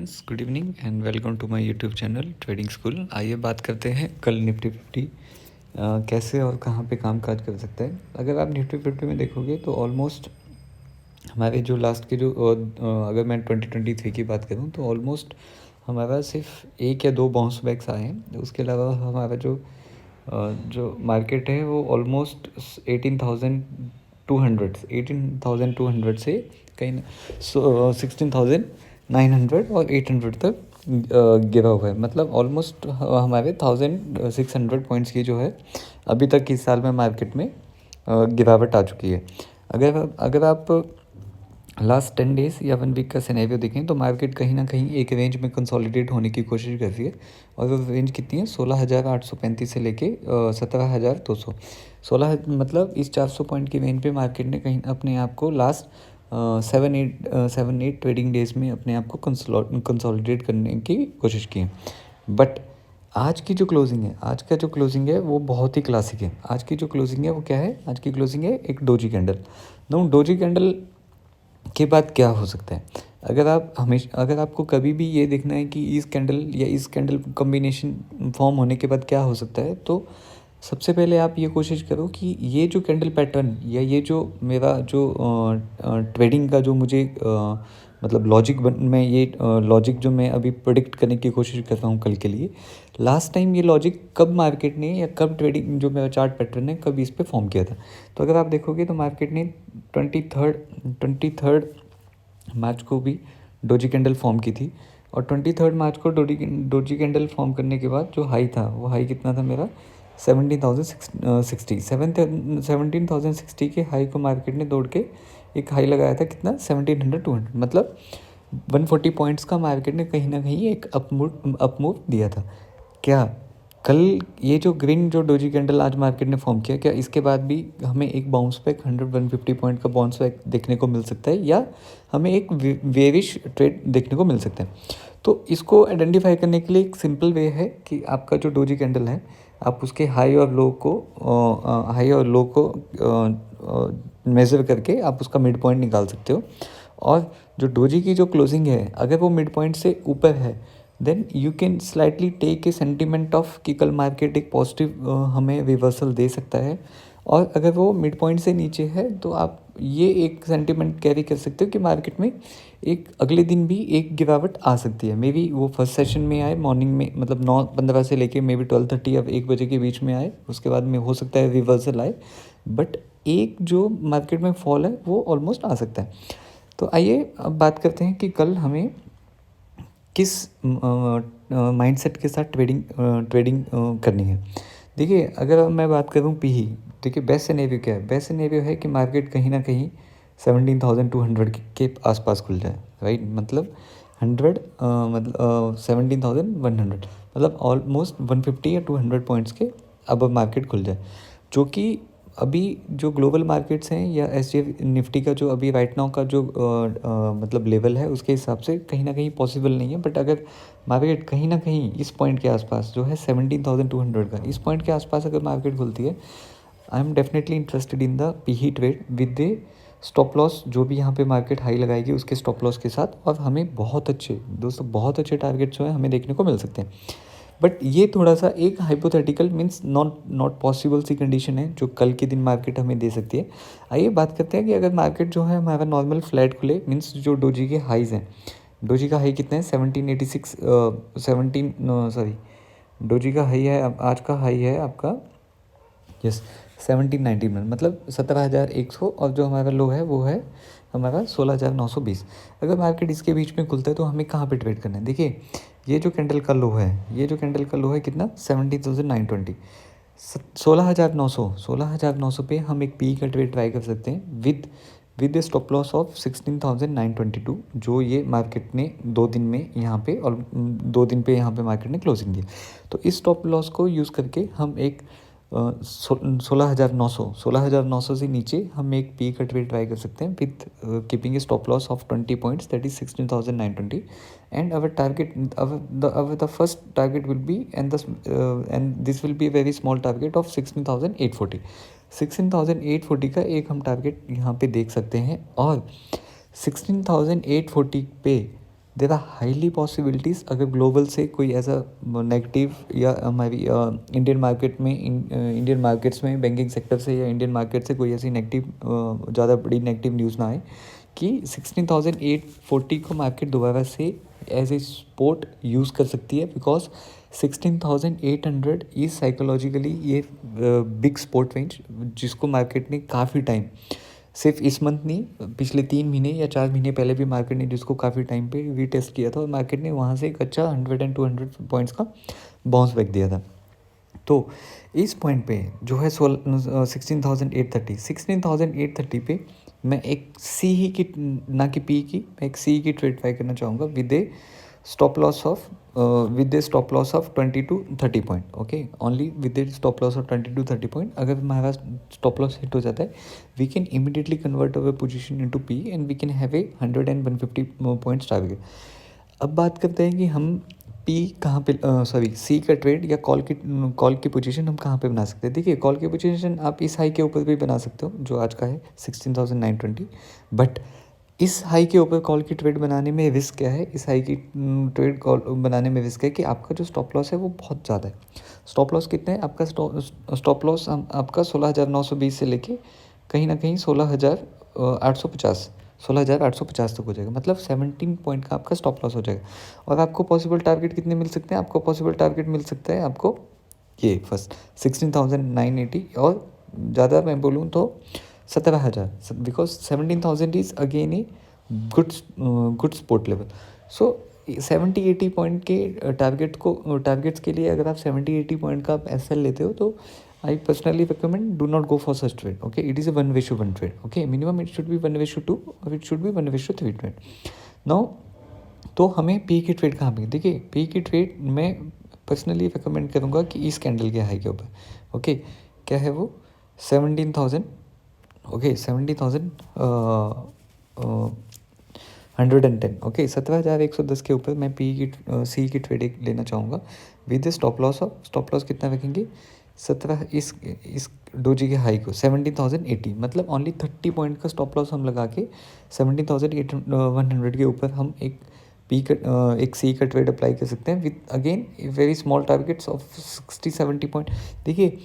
Friends, good evening and welcome to my YouTube channel trading school. आइए बात करते हैं कल निफ्टी 50 कैसे और कहां पे काम काज कर सकता है। अगर आप निफ्टी 50 में देखोगे तो ऑलमोस्ट हमारे जो लास्ट के जो अगर मैं 2023 की बात करूं तो ऑलमोस्ट हमारा सिर्फ एक या दो बाउंस बैक्स आए हैं। उसके अलावा हमारा जो मार्केट है वो ऑलमोस्ट 18,200 से कहीं 16,900 और 800 तक गिरा हुआ है। मतलब ऑलमोस्ट हमारे 1,600 पॉइंट्स की जो है अभी तक इस साल में मार्केट में गिरावट आ चुकी है। अगर आप लास्ट 10 डेज़ या 1 वीक का सिनेरियो देखें तो मार्केट कहीं ना कहीं एक रेंज में कंसोलिडेट होने की कोशिश कर रही है। और वो रेंज कितनी है? 16,835 से लेके 17,200। 16 मतलब इस 400 पॉइंट की रेंज पे मार्केट ने कहीं अपने आप को लास्ट 7-8 ट्रेडिंग डेज़ में अपने आप को कंसोलिडेट करने की कोशिश की है। बट आज की जो क्लोजिंग है, आज का जो क्लोजिंग है वो बहुत ही क्लासिक है। आज की जो क्लोजिंग है वो क्या है? आज की क्लोजिंग है एक डोजी कैंडल। डोजी कैंडल के बाद क्या हो सकता है? अगर आपको कभी भी ये देखना है कि इस कैंडल या इस कैंडल कॉम्बिनेशन फॉर्म होने के बाद क्या हो सकता है, तो सबसे पहले आप ये कोशिश करो कि ये जो कैंडल पैटर्न या ये जो मेरा जो ट्रेडिंग का जो मुझे मतलब लॉजिक जो मैं अभी प्रेडिक्ट करने की कोशिश कर रहा हूँ कल के लिए, लास्ट टाइम ये लॉजिक कब मार्केट ने या कब ट्रेडिंग जो मेरा चार्ट पैटर्न है कब इस पे फॉर्म किया था। तो अगर आप देखोगे तो मार्केट ने 23 मार्च को भी डोजी कैंडल फॉर्म की थी। और 23 मार्च को डोजी कैंडल फॉर्म करने के बाद जो हाई था वो हाई कितना था मेरा? 17,060 के हाई को मार्केट ने तोड़ के एक हाई लगाया था कितना? 1700-200। मतलब 140 पॉइंट्स का मार्केट ने कहीं ना कहीं एक अपमूव दिया था। क्या कल ये जो ग्रीन जो डोजी कैंडल आज मार्केट ने फॉर्म किया, क्या इसके बाद भी हमें एक बाउंस बैक 100-150 पॉइंट का बाउंस बैक देखने को मिल सकता है, या हमें एक वेरिश ट्रेड देखने को मिल सकता है? तो इसको आइडेंटिफाई करने के लिए एक सिंपल वे है कि आपका जो डोजी कैंडल है, आप उसके हाई और लो को मेज़र करके आप उसका मिड पॉइंट निकाल सकते हो। और जो डोजी की जो क्लोजिंग है, अगर वो मिड पॉइंट से ऊपर है, then you can slightly take a sentiment of कि कल मार्केट एक पॉजिटिव हमें रिवर्सल दे सकता है। और अगर वो मिड पॉइंट से नीचे है तो आप ये एक सेंटिमेंट कैरी कर सकते हो कि मार्केट में एक अगले दिन भी एक गिरावट आ सकती है। मे बी वो फर्स्ट सेशन में आए मॉर्निंग में, मतलब 9:15 से लेके मे बी 12:30 या 1 बजे के बीच में आए, उसके बाद में हो सकता है रिवर्सल आए। बट एक जो मार्केट में फॉल है वो ऑलमोस्ट आ सकता है। तो आइए अब बात करते हैं कि कल हमें किस माइंडसेट के साथ ट्रेडिंग करनी है। देखिए, अगर मैं बात करूं पीई, देखिए बेस्ट सिनेरियो क्या है? बेस्ट सिनेरियो है कि मार्केट कहीं ना कहीं 17,200 के आसपास खुल जाए, राइट? मतलब 17,100, मतलब ऑलमोस्ट 150 या 200 पॉइंट्स के अब मार्केट खुल जाए, जो कि अभी जो ग्लोबल मार्केट्स हैं या एसजीएफ निफ्टी का जो अभी राइट नाउ का जो मतलब लेवल है उसके हिसाब से कहीं ना कहीं पॉसिबल नहीं है। बट अगर मार्केट कहीं ना कहीं इस पॉइंट के आसपास जो है 17,200 का, इस पॉइंट के आसपास अगर मार्केट खुलती है, I am definitely interested in the PE trade with the stop loss जो भी यहाँ पे मार्केट हाई लगाएगी उसके स्टॉप लॉस के साथ। और हमें बहुत अच्छे टारगेट जो है हमें देखने को मिल सकते हैं। बट ये थोड़ा सा एक hypothetical means not possible C condition है जो कल के दिन मार्केट हमें दे सकती है। आइए बात करते हैं कि अगर मार्केट जो है हमारा नॉर्मल फ्लैट खुले, मीन्स जो डोजी के हाईज़ हैं, डोजी का हाई कितना है? 1786 डोजी का हाई है, आज का हाई है आपका 1791, मतलब 17,100। और जो हमारा लो है वो है हमारा 16,920। अगर मार्केट इसके बीच में खुलता है तो हमें कहाँ पे ट्रेड करना है? देखिए, ये जो कैंडल का लो है कितना? 17,920। 16,900 पे हम एक पी का ट्रेड ट्राई कर सकते हैं विद स्टॉप लॉस ऑफ 16,922, जो ये मार्केट ने 2 दिन में यहाँ पे, और 2 दिन पे यहाँ पे मार्केट ने क्लोजिंग दी। तो इस स्टॉप लॉस को यूज़ करके हम एक 16,900 से नीचे हम एक पी का ट्रेड ट्राई कर सकते हैं with keeping A stop loss of 20 points, that is 16,920। And our the first target will be and this will be a very small target of 16,840। 16,840 का एक हम टारगेट यहाँ पे देख सकते हैं। और 16,840 पे देर आर हाईली पॉसिबिलिटीज़ अगर ग्लोबल से कोई ऐसा नेगेटिव या हमारी इंडियन मार्केट में इंडियन मार्केट्स में बैंकिंग सेक्टर से या इंडियन मार्केट से कोई ऐसी नेगेटिव ज़्यादा बड़ी नेगेटिव न्यूज़ ना आए कि 16,840 को मार्केट दोबारा से एज ए सपोर्ट यूज़ कर सकती है, बिकॉज 16,800 इज साइकोलॉजिकली ये बिग सपोर्ट रेंज जिसको मार्केट ने काफ़ी टाइम, सिर्फ इस मंथ नहीं, पिछले 3 महीने या 4 महीने पहले भी मार्केट ने जिसको काफ़ी टाइम पे रीटेस्ट किया था और मार्केट ने वहाँ से एक अच्छा 100 एंड 200 पॉइंट्स का बाउंस बैक दिया था। तो इस पॉइंट पे जो है 16,830 पे मैं एक सी ही की, ना कि पी की, मैं एक सी की ट्रेड बाय करना चाहूँगा with a stop loss of 20 to 30 point. Okay, only with a stop loss of 20 to 30 point. अगर हमारा स्टॉप लॉस हिट हो जाता है, we can immediately convert our position into P and we can have a 100 and 150 points target. अब बात करते हैं कि हम पी कहाँ पे, सॉरी सी का ट्रेड या कॉल की पोजीशन हम कहाँ पे बना सकते हैं। देखिए, कॉल की पोजीशन आप इस हाई के ऊपर भी बना सकते हो जो आज का है 16,920, बट इस हाई के ऊपर कॉल की ट्रेड बनाने में रिस्क क्या है, इस हाई की ट्रेड कॉल बनाने में रिस्क है कि आपका जो स्टॉप लॉस है वो बहुत ज़्यादा है। स्टॉप लॉस कितने हैं आपका, स्टॉप लॉस आपका 16,920 से लेके कहीं ना कहीं 16,850 तक हो जाएगा, मतलब 17 पॉइंट का आपका स्टॉप लॉस हो जाएगा। और आपको पॉसिबल टारगेट कितने मिल सकते हैं, आपको पॉसिबल टारगेट मिल सकता है आपको ये फर्स्ट 16,980 और ज़्यादा मैं बोलूँ तो 17,000, because 17,000 is again a good support level. So 70-80 point के टारगेट्स के लिए अगर आप 70-80 पॉइंट का आप एस एल लेते हो तो I personally recommend do not go for such trade. Okay, it is a 1:1 trade. Okay, minimum it should be 1:2 or it should be 1:3 trade. Now, तो हमें पी की ट्रेड कहाँ पे, देखिए पी की ट्रेड मैं पर्सनली रिकमेंड करूँगा कि इस कैंडल के हाई के ऊपर। ओके, क्या है वो 17,000, ओके 17,110, ओके 17,110 के ऊपर मैं पी की सी की ट्रेड एक लेना चाहूँगा विद स्टॉप लॉस कितना रखेंगे 17, इस डोजी के हाई को 17,080, मतलब ओनली 30 पॉइंट का स्टॉप लॉस हम लगा के 17,100 के ऊपर हम एक एक सी का ट्रेड अप्लाई कर सकते हैं with again very small targets of 60-70 point. देखिए,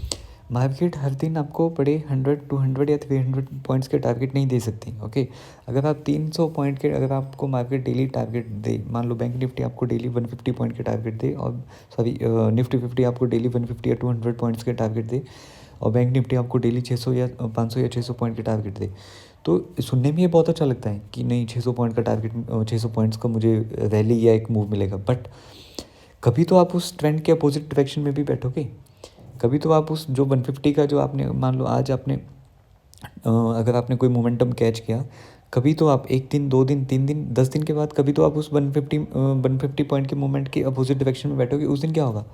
मार्केट हर दिन आपको बड़े 100, 200 या 300 पॉइंट्स के टारगेट नहीं दे सकती। ओके, अगर आप 300 पॉइंट के, अगर आपको मार्केट डेली टारगेट दे, मान लो बैंक निफ्टी आपको डेली 150 पॉइंट के टारगेट दे, और सॉरी निफ्टी 50 आपको डेली 150 या 200 पॉइंट्स के टारगेट दे, और बैंक निफ्टी आपको डेली 600 या 500 या 600 पॉइंट के टारगेट दे, तो सुनने में ये बहुत अच्छा लगता है कि नहीं 600 पॉइंट का टारगेट, 600 पॉइंट्स का मुझे रैली या एक मूव मिलेगा, बट कभी तो आप उस ट्रेंड के अपोजिट डायरेक्शन में भी बैठोगे। कभी तो आप उस जो 150 का जो आपने मान लो आज आपने अगर आपने कोई मोमेंटम कैच किया, कभी तो आप 1 दिन 2 दिन 3 दिन 10 दिन के बाद कभी तो आप उस 150 पॉइंट के मूवमेंट के अपोजिट डायरेक्शन में बैठोगे। उस दिन क्या होगा,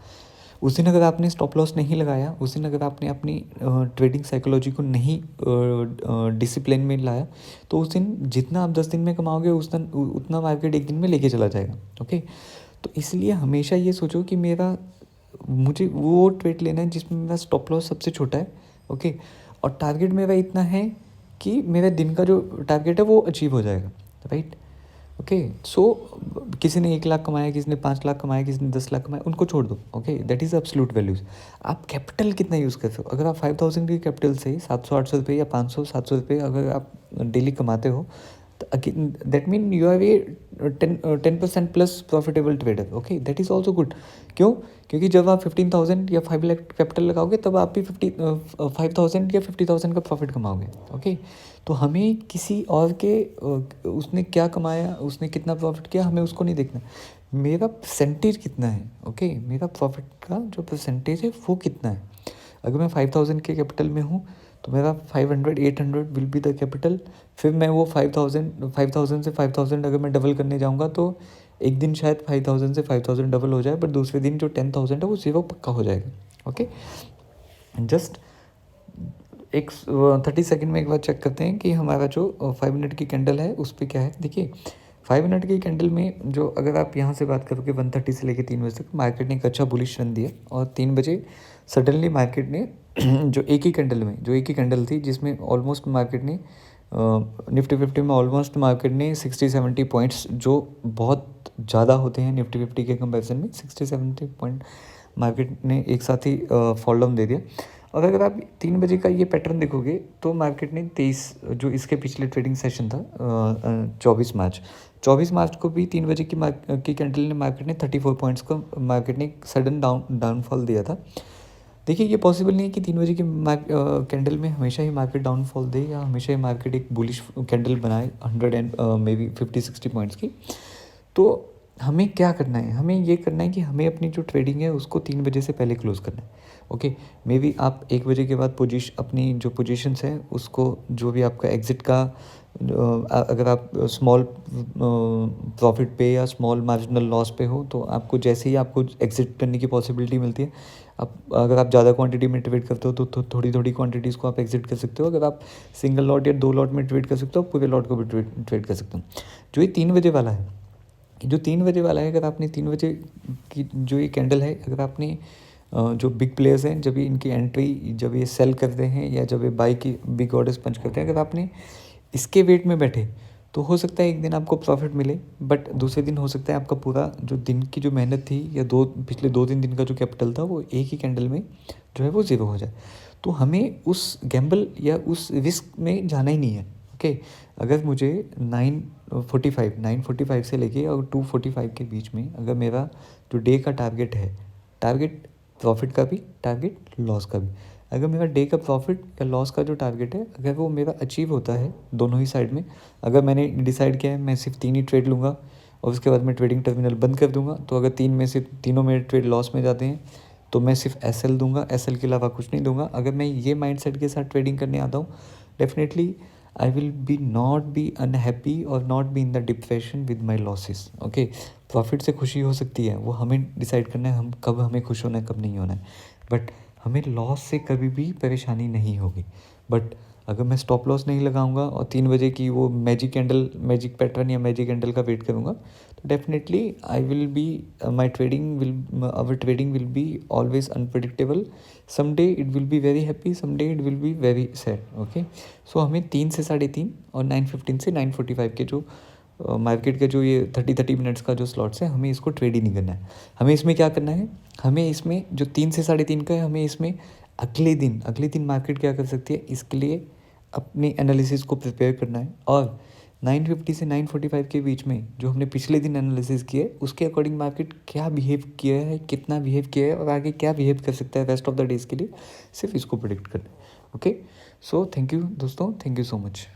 उस दिन अगर आपने स्टॉप लॉस नहीं लगाया, उस दिन अगर आपने अपनी ट्रेडिंग साइकोलॉजी को नहीं डिसिप्लिन में लाया, तो उस दिन जितना आप 10 दिन में कमाओगे उस दिन उतना मार्केट 1 दिन में लेके चला जाएगा। ओके, तो इसलिए हमेशा ये सोचो कि मुझे वो ट्रेड लेना है जिसमें मेरा स्टॉप लॉस सबसे छोटा है। ओके, और टारगेट मेरा इतना है कि मेरे दिन का जो टारगेट है वो अचीव हो जाएगा, राइट। ओके, सो किसी ने 1 लाख कमाया, किसी ने 5 लाख कमाया, किसी ने 10 लाख कमाया, उनको छोड़ दो। Okay, that is absolute values. आप कैपिटल कितना यूज़ कर सकते हो, अगर आप 5,000 की कैपिटल से 700-800 रुपये या 500-700 रुपये अगर आप डेली कमाते हो, that mean you are a 10% plus profitable trader. Okay, that is also good. क्यों, क्योंकि जब आप 15,000 या 5 लाख कैपिटल लगाओगे तब आप भी 5,000 या 50,000 का प्रॉफिट कमाओगे। ओके, तो हमें किसी और के उसने क्या कमाया, उसने कितना प्रॉफिट किया, हमें उसको नहीं देखना, मेरा परसेंटेज कितना है। ओके, मेरा प्रॉफिट का जो परसेंटेज है वो कितना है। अगर मैं 5,000 के कैपिटल में हूँ तो मेरा 500-800 विल बी द कैपिटल। फिर मैं वो 5,000 से 5,000 अगर मैं डबल करने जाऊँगा तो एक दिन शायद 5,000 से 5,000 डबल हो जाए, बट दूसरे दिन जो 10,000 है वो 0 पक्का हो जाएगा। ओके, जस्ट एक 30 सेकेंड में एक बार चेक करते हैं कि हमारा जो 5 मिनट की कैंडल है उस पर क्या है। देखिए, 5 मिनट की कैंडल में जो अगर आप यहाँ से बात करोगे 1:30 से लेकर 3 बजे तक मार्केट ने एक अच्छा बुलिश रन दिया, और 3 बजे सडनली मार्केट ने जो एक ही कैंडल थी जिसमें ऑलमोस्ट मार्केट ने निफ्टी 50 में ऑलमोस्ट मार्केट ने 60-70 पॉइंट्स, जो बहुत ज़्यादा होते हैं निफ्टी 50 के कंपैरिजन में, 60-70 पॉइंट मार्केट ने एक साथ ही फॉल डाउन दे दिया। और अगर आप 3 बजे का ये पैटर्न देखोगे तो मार्केट ने 23, जो इसके पिछले ट्रेडिंग सेशन था 24 मार्च को भी 3 बजे की कैंडल ने मार्केट ने 34 पॉइंट्स को मार्केट ने सडन डाउनफॉल दिया था। देखिए, ये पॉसिबल नहीं है कि 3 बजे की कैंडल में हमेशा ही मार्केट डाउनफॉल दे या हमेशा ही मार्केट एक बुलिश कैंडल बनाए 100 एंड मे बी 50-60 पॉइंट्स की। तो हमें क्या करना है, हमें ये करना है कि हमें अपनी जो ट्रेडिंग है उसको 3 बजे से पहले क्लोज करना है। ओके, मे बी आप 1 बजे के बाद अपनी जो पोजीशंस हैं उसको, जो भी आपका एग्ज़िट का अगर आप स्मॉल प्रॉफिट पे या स्मॉल मार्जिनल लॉस पे हो तो आपको जैसे ही आपको एग्ज़िट करने की पॉसिबिलिटी मिलती है, अगर आप ज़्यादा क्वांटिटी में ट्रेड करते हो तो थोड़ी थोड़ी क्वांटिटीज़ को आप एग्ज़िट कर सकते हो। अगर आप सिंगल लॉट या 2 लॉट में ट्रेड कर सकते हो, पूरे लॉट को भी ट्रेड कर सकते हो। जो ये 3 बजे वाला है, अगर आपने 3 बजे की जो ये कैंडल है, अगर आपने जो बिग प्लेयर्स हैं, जब ये इनकी एंट्री, जब ये सेल करते हैं या जब ये बाई की बिग ऑर्डर्स पंच करते हैं, अगर आपने इसके वेट में बैठे तो हो सकता है एक दिन आपको प्रॉफिट मिले, बट दूसरे दिन हो सकता है आपका पूरा जो दिन की जो मेहनत थी या पिछले 2-3 दिन का जो कैपिटल था वो एक ही कैंडल में जो है वो ज़ीरो हो जाए। तो हमें उस गैम्बल या उस रिस्क में जाना ही नहीं है। ओके, अगर मुझे 9:45 से लेके और 2:45 के बीच में अगर मेरा जो डे का टारगेट है, टारगेट प्रॉफिट का भी, टारगेट लॉस का भी, अगर मेरा डे का प्रॉफिट या लॉस का जो टारगेट है अगर वो मेरा अचीव होता है दोनों ही साइड में, अगर मैंने डिसाइड किया है मैं सिर्फ 3 ही ट्रेड लूँगा और उसके बाद मैं ट्रेडिंग टर्मिनल बंद कर दूँगा, तो अगर 3 में से तीनों मेरे ट्रेड लॉस में जाते हैं तो मैं सिर्फ एसएल दूंगा, एसएल के अलावा कुछ नहीं दूंगा। अगर मैं ये माइंडसेट के साथ ट्रेडिंग करने आता हूँ, definitely I will be not be unhappy और not be in the depression with my losses. Okay, profit से खुशी हो सकती है, वो हमें डिसाइड करना है हम कब हमें खुश होना है कब नहीं होना है, बट हमें लॉस से कभी भी परेशानी नहीं होगी। बट अगर मैं स्टॉप लॉस नहीं लगाऊंगा और 3 बजे की वो मैजिक पैटर्न या मैजिक कैंडल का वेट करूंगा, तो definitely I will be our trading will be always unpredictable. Some day it will be very happy, some day it will be very sad. Okay, so हमें 3 से 3:30 और 9:15 से 9:45 के जो मार्केट के जो ये 30 मिनट्स का जो स्लॉट्स है, हमें इसको ट्रेड ही नहीं करना है। हमें इसमें क्या करना है, हमें इसमें जो 3 से 3:30 का है, हमें इसमें अगले दिन मार्केट क्या कर सकती है इसके लिए अपनी एनालिसिस को प्रिपेयर करना है। और 9:50 से 9:45 के बीच में जो हमने पिछले दिन एनालिसिस किया है उसके अकॉर्डिंग मार्केट क्या बिहेव किया है, कितना बिहेव किया है और आगे क्या बिहेव कर सकता है रेस्ट ऑफ द डेज़ के लिए, सिर्फ इसको प्रिडिक्ट करना है। ओके, सो थैंक यू दोस्तों, थैंक यू सो मच।